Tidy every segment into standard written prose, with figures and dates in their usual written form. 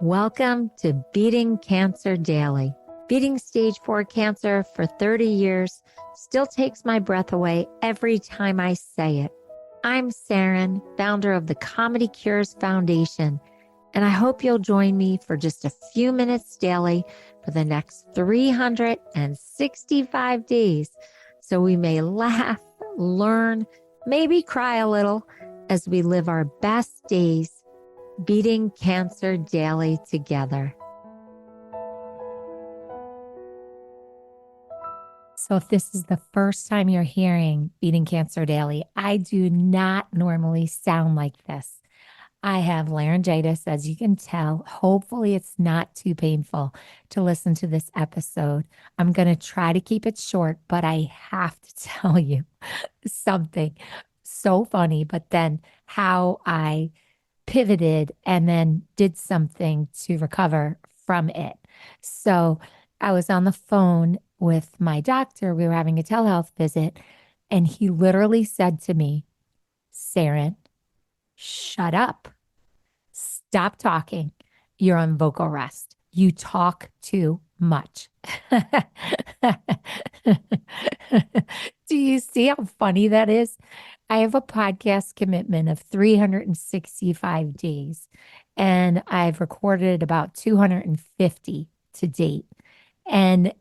Welcome to Beating Cancer Daily. Beating stage 4 cancer for 30 years still takes my breath away every time I say it. I'm Saranne, founder of the Comedy Cures Foundation, and I hope you'll join me for just a few minutes daily for the next 365 days so we may laugh, learn, maybe cry a little as we live our best days beating cancer daily together. So if this is the first time you're hearing Beating Cancer Daily, I do not normally sound like this. I have laryngitis, as you can tell. Hopefully it's not too painful to listen to this episode. I'm going to try to keep it short, but I have to tell you something so funny, but then how I pivoted and then did something to recover from it. So I was on the phone with my doctor. We were having a telehealth visit, and he literally said to me, Saranne, shut up. Stop talking. You're on vocal rest. You talk too much. Do you see how funny that is? I have a podcast commitment of 365 days, and I've recorded about 250 to date. And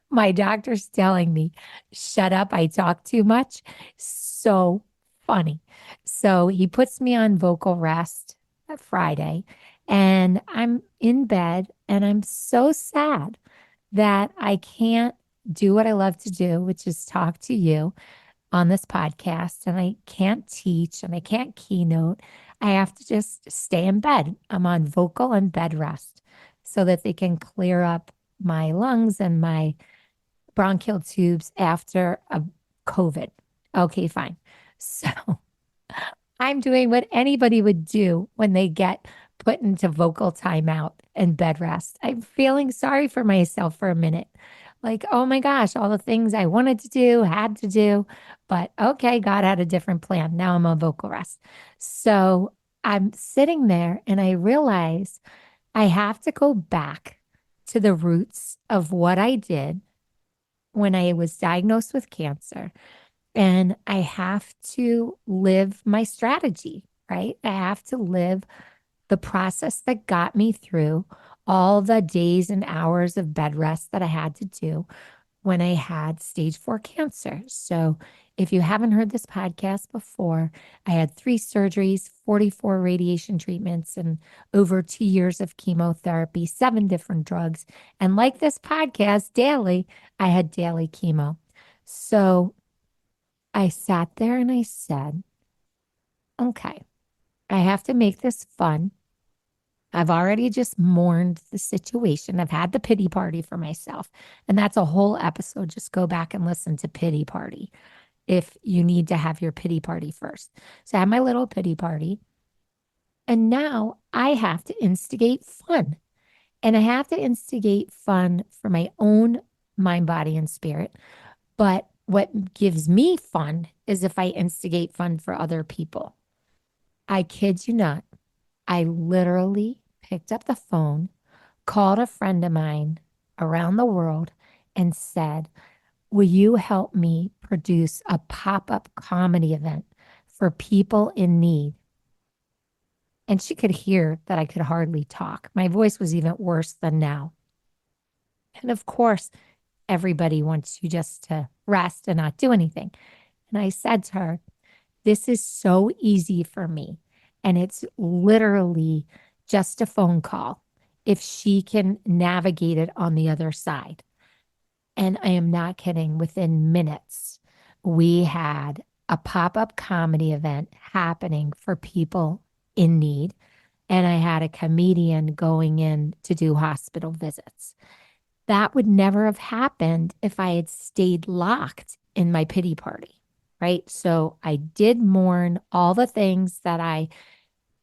my doctor's telling me, shut up, I talk too much. So funny. So he puts me on vocal rest Friday, and I'm in bed, and I'm so sad that I can't do what I love to do, which is talk to you on this podcast, and I can't teach and I can't keynote. I have to just stay in bed. I'm on vocal and bed rest so that they can clear up my lungs and my bronchial tubes after a COVID. Okay, fine. So I'm doing what anybody would do when they get put into vocal timeout and bed rest. I'm feeling sorry for myself for a minute. Like, oh my gosh, all the things I wanted to do, had to do, but okay, God had a different plan. Now I'm on vocal rest. So I'm sitting there and I realize I have to go back to the roots of what I did when I was diagnosed with cancer. And I have to live my strategy, right? I have to live the process that got me through all the days and hours of bed rest that I had to do when I had stage 4 cancer. So if you haven't heard this podcast before, I had 3 surgeries, 44 radiation treatments, and over 2 years of chemotherapy, 7 different drugs. And like this podcast daily, I had daily chemo. So I sat there and I said, okay, I have to make this fun. I've already just mourned the situation. I've had the pity party for myself. And that's a whole episode. Just go back and listen to pity party if you need to have your pity party first. So I had my little pity party. And now I have to instigate fun. And I have to instigate fun for my own mind, body, and spirit. But what gives me fun is if I instigate fun for other people. I kid you not. I literally picked up the phone, called a friend of mine around the world and said, will you help me produce a pop-up comedy event for people in need? And she could hear that I could hardly talk. My voice was even worse than now. And of course, everybody wants you just to rest and not do anything. And I said to her, this is so easy for me. And it's literally just a phone call if she can navigate it on the other side. And I am not kidding. Within minutes, we had a pop-up comedy event happening for people in need. And I had a comedian going in to do hospital visits. That would never have happened if I had stayed locked in my pity party, right? So I did mourn all the things that I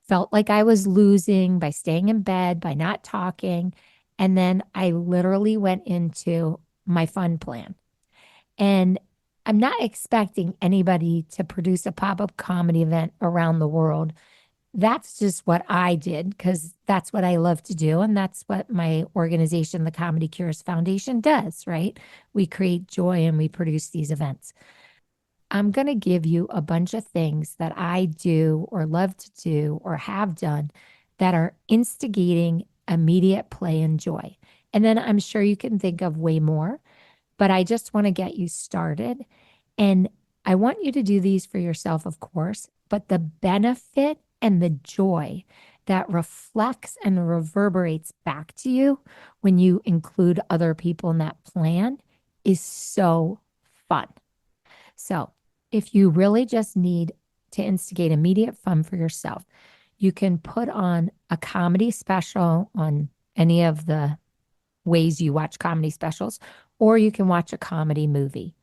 felt like I was losing by staying in bed, by not talking. And then I literally went into my fun plan. And I'm not expecting anybody to produce a pop-up comedy event around the world that's just what I did because that's what I love to do. And that's what my organization, the Comedy Cures Foundation, does, right? We create joy and we produce these events. I'm going to give you a bunch of things that I do or love to do or have done that are instigating immediate play and joy. And then I'm sure you can think of way more, but I just want to get you started. And I want you to do these for yourself, of course, but the benefit and the joy that reflects and reverberates back to you when you include other people in that plan is so fun. So, if you really just need to instigate immediate fun for yourself, you can put on a comedy special on any of the ways you watch comedy specials, or you can watch a comedy movie.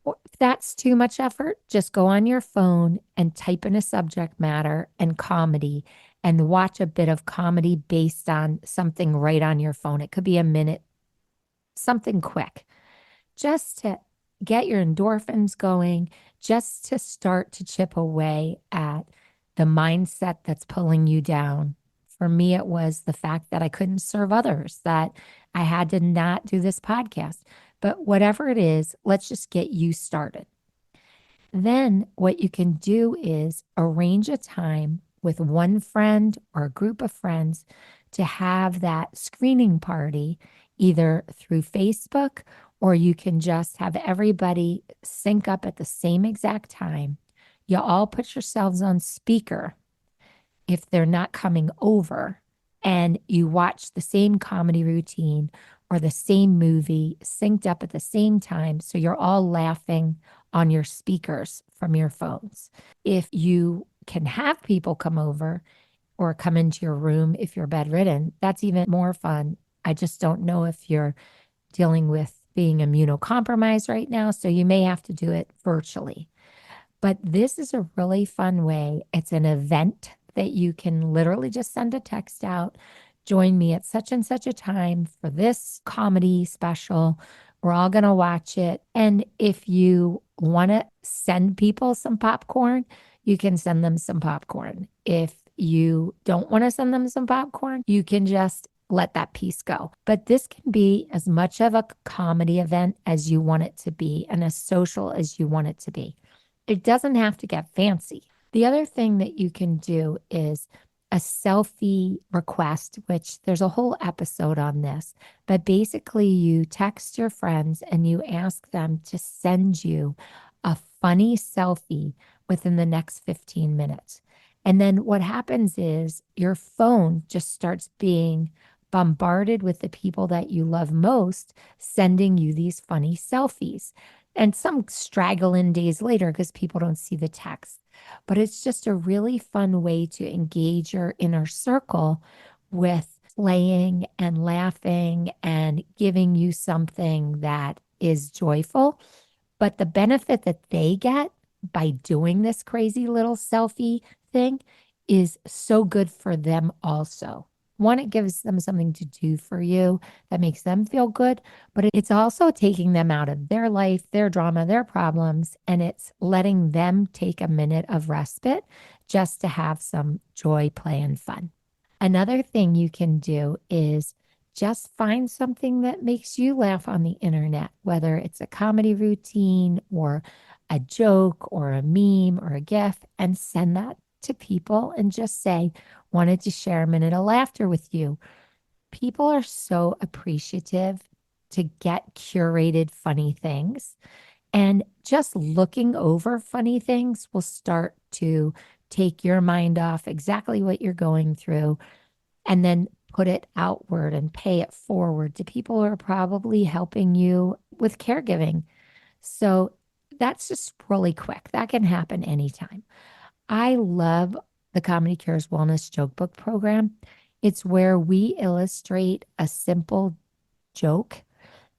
Or if that's too much effort, just go on your phone and type in a subject matter and comedy and watch a bit of comedy based on something right on your phone. It could be a minute, something quick, just to get your endorphins going, just to start to chip away at the mindset that's pulling you down. For me, it was the fact that I couldn't serve others, that I had to not do this podcast. But whatever it is, let's just get you started. Then what you can do is arrange a time with one friend or a group of friends to have that screening party, either through Facebook or you can just have everybody sync up at the same exact time. You all put yourselves on speaker if they're not coming over, and you watch the same comedy routine or the same movie synced up at the same time. So you're all laughing on your speakers from your phones. If you can have people come over or come into your room if you're bedridden, that's even more fun. I just don't know if you're dealing with being immunocompromised right now, so you may have to do it virtually. But this is a really fun way. It's an event that you can literally just send a text out. Join me at such and such a time for this comedy special. We're all going to watch it. And if you want to send people some popcorn, you can send them some popcorn. If you don't want to send them some popcorn, you can just let that piece go. But this can be as much of a comedy event as you want it to be and as social as you want it to be. It doesn't have to get fancy. The other thing that you can do is a selfie request, which there's a whole episode on this, but basically you text your friends and you ask them to send you a funny selfie within the next 15 minutes. And then what happens is your phone just starts being bombarded with the people that you love most, sending you these funny selfies. And some straggle in days later because people don't see the text. But it's just a really fun way to engage your inner circle with playing and laughing and giving you something that is joyful. But the benefit that they get by doing this crazy little selfie thing is so good for them also. One, it gives them something to do for you that makes them feel good, but it's also taking them out of their life, their drama, their problems, and it's letting them take a minute of respite just to have some joy, play, and fun. Another thing you can do is just find something that makes you laugh on the internet, whether it's a comedy routine or a joke or a meme or a GIF, and send that to people and just say, wanted to share a minute of laughter with you. People are so appreciative to get curated funny things. And just looking over funny things will start to take your mind off exactly what you're going through and then put it outward and pay it forward to people who are probably helping you with caregiving. So that's just really quick. That can happen anytime. I love the Comedy Cures Wellness Joke Book program. It's where we illustrate a simple joke,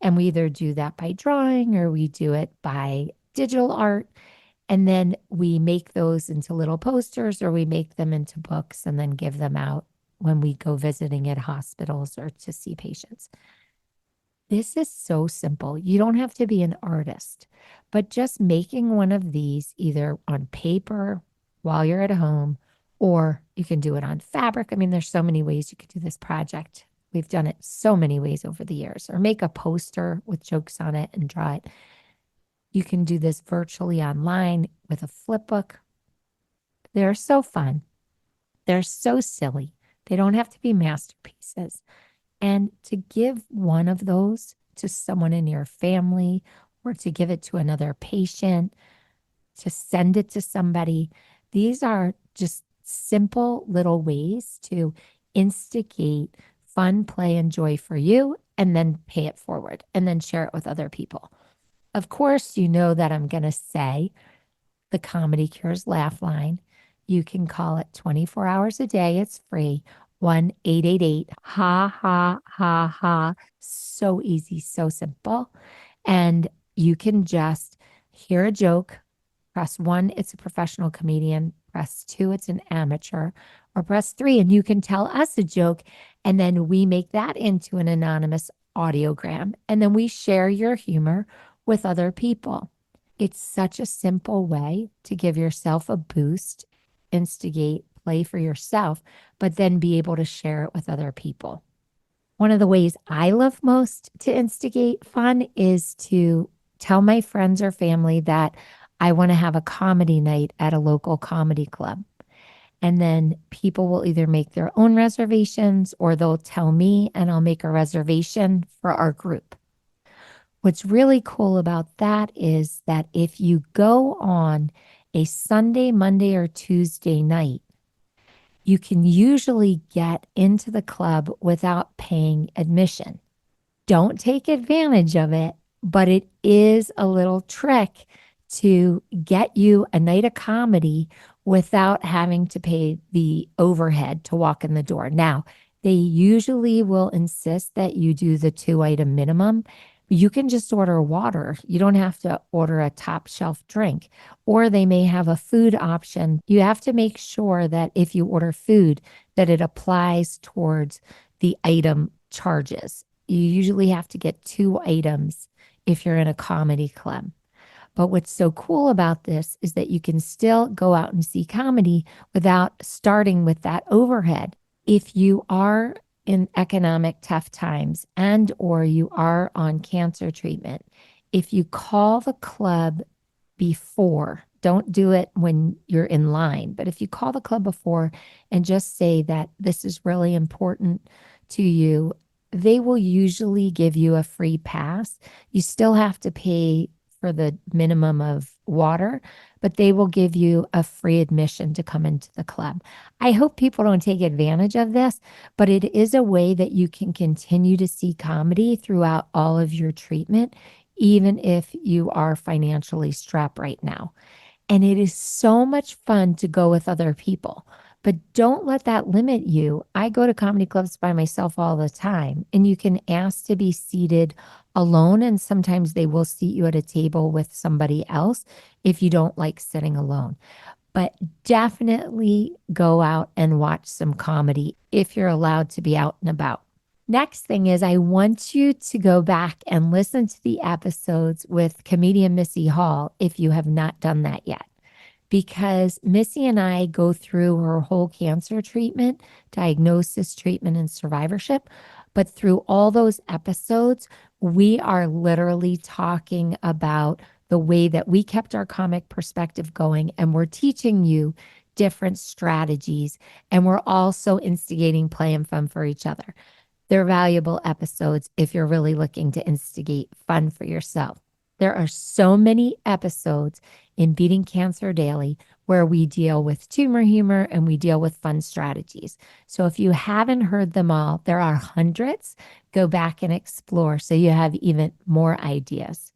and we either do that by drawing or we do it by digital art. And then we make those into little posters or we make them into books and then give them out when we go visiting at hospitals or to see patients. This is so simple. You don't have to be an artist, but just making one of these either on paper while you're at home or you can do it on fabric. I mean, there's so many ways you could do this project. We've done it so many ways over the years, or make a poster with jokes on it and draw it. You can do this virtually online with a flip book. They're so fun. They're so silly. They don't have to be masterpieces. And to give one of those to someone in your family or to give it to another patient, to send it to somebody, these are just simple little ways to instigate fun, play, and joy for you, and then pay it forward and then share it with other people. Of course, you know that I'm going to say the Comedy Cures Laugh Line. You can call it 24 hours a day. It's free. 1-888 ha ha ha ha. So easy, so simple. And you can just hear a joke. Press 1, it's a professional comedian. Press 2, it's an amateur. Or press 3, and you can tell us a joke. And then we make that into an anonymous audiogram. And then we share your humor with other people. It's such a simple way to give yourself a boost, instigate, play for yourself, but then be able to share it with other people. One of the ways I love most to instigate fun is to tell my friends or family that I want to have a comedy night at a local comedy club. And then people will either make their own reservations or they'll tell me and I'll make a reservation for our group. What's really cool about that is that if you go on a Sunday, Monday, or Tuesday night, you can usually get into the club without paying admission. Don't take advantage of it, but it is a little trick to get you a night of comedy without having to pay the overhead to walk in the door. Now, they usually will insist that you do the 2-item minimum. You can just order water. You don't have to order a top shelf drink, or they may have a food option. You have to make sure that if you order food, that it applies towards the item charges. You usually have to get 2 items if you're in a comedy club. But what's so cool about this is that you can still go out and see comedy without starting with that overhead. If you are in economic tough times and or you are on cancer treatment, if you call the club before, don't do it when you're in line, but if you call the club before and just say that this is really important to you, they will usually give you a free pass. You still have to pay for the minimum of water, but they will give you a free admission to come into the club. I hope people don't take advantage of this, but it is a way that you can continue to see comedy throughout all of your treatment, even if you are financially strapped right now. And it is so much fun to go with other people. But don't let that limit you. I go to comedy clubs by myself all the time, and you can ask to be seated alone. And sometimes they will seat you at a table with somebody else if you don't like sitting alone. But definitely go out and watch some comedy if you're allowed to be out and about. Next thing is I want you to go back and listen to the episodes with comedian Missy Hall if you have not done that yet. Because Missy and I go through her whole cancer treatment, diagnosis, treatment, and survivorship. But through all those episodes, we are literally talking about the way that we kept our comic perspective going, and we're teaching you different strategies, and we're also instigating play and fun for each other. They're valuable episodes if you're really looking to instigate fun for yourself. There are so many episodes in Beating Cancer Daily where we deal with tumor humor and we deal with fun strategies. So if you haven't heard them all, there are hundreds. Go back and explore so you have even more ideas.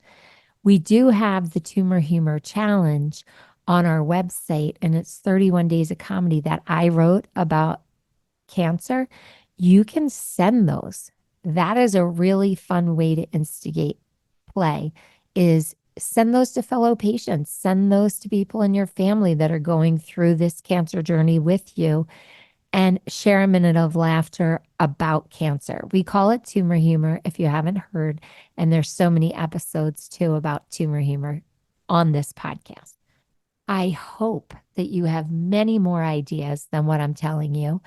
We do have the Tumor Humor Challenge on our website, and it's 31 days of comedy that I wrote about cancer. You can send those. That is a really fun way to instigate play, is send those to fellow patients, send those to people in your family that are going through this cancer journey with you, and share a minute of laughter about cancer. We call it tumor humor if you haven't heard, and there's so many episodes too about tumor humor on this podcast. I hope that you have many more ideas than what I'm telling you.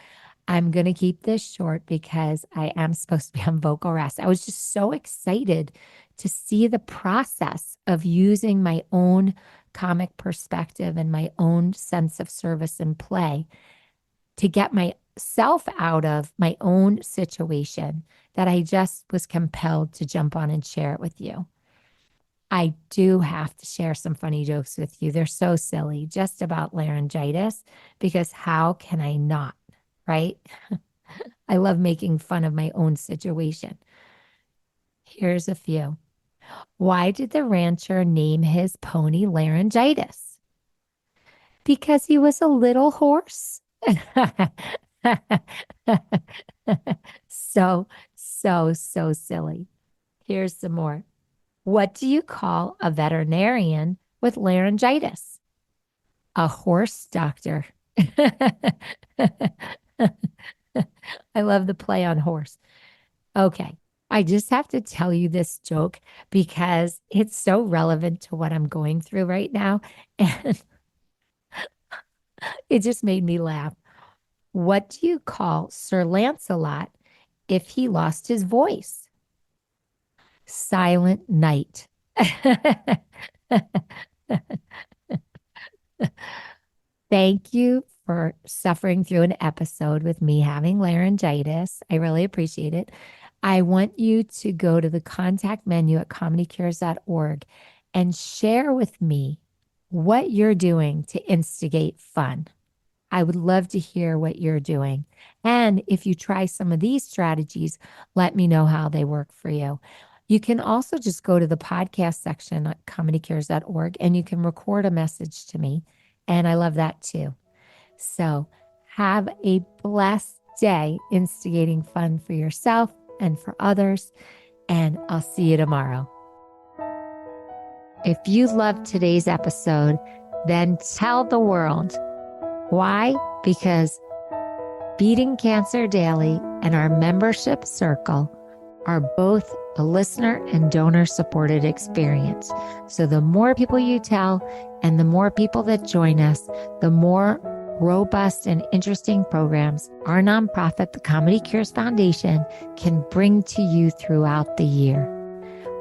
I'm going to keep this short because I am supposed to be on vocal rest. I was just so excited to see the process of using my own comic perspective and my own sense of service and play to get myself out of my own situation that I just was compelled to jump on and share it with you. I do have to share some funny jokes with you. They're so silly, just about laryngitis, because how can I not, right? I love making fun of my own situation. Here's a few. Why did the rancher name his pony laryngitis? Because he was a little horse. So silly. Here's some more. What do you call a veterinarian with laryngitis? A horse doctor. I love the play on horse. Okay. I just have to tell you this joke because it's so relevant to what I'm going through right now. And it just made me laugh. What do you call Sir Lancelot if he lost his voice? Silent night. Thank you for suffering through an episode with me having laryngitis. I really appreciate it. I want you to go to the contact menu at comedycures.org and share with me what you're doing to instigate fun. I would love to hear what you're doing. And if you try some of these strategies, let me know how they work for you. You can also just go to the podcast section at comedycures.org and you can record a message to me. And I love that too. So have a blessed day instigating fun for yourself and for others. And I'll see you tomorrow. If you loved today's episode, then tell the world. Why? Because Beating Cancer Daily and our membership circle are both a listener and donor supported experience. So the more people you tell and the more people that join us, the more robust and interesting programs our nonprofit, the Comedy Cures Foundation, can bring to you throughout the year.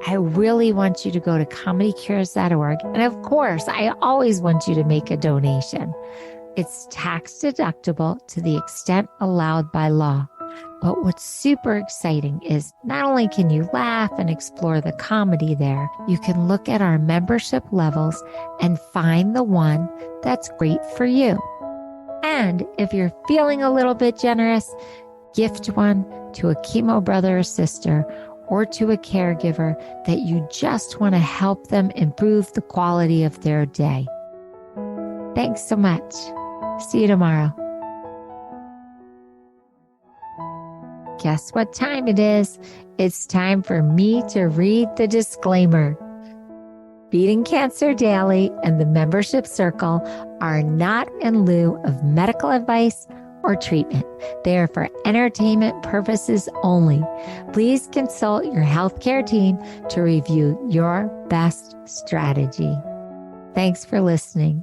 I really want you to go to comedycures.org. And of course, I always want you to make a donation. It's tax deductible to the extent allowed by law. But what's super exciting is not only can you laugh and explore the comedy there, you can look at our membership levels and find the one that's great for you. And if you're feeling a little bit generous, gift one to a chemo brother or sister or to a caregiver that you just want to help them improve the quality of their day. Thanks so much. See you tomorrow. Guess what time it is? It's time for me to read the disclaimer. Beating Cancer Daily and the membership circle are not in lieu of medical advice or treatment. They are for entertainment purposes only. Please consult your healthcare team to review your best strategy. Thanks for listening.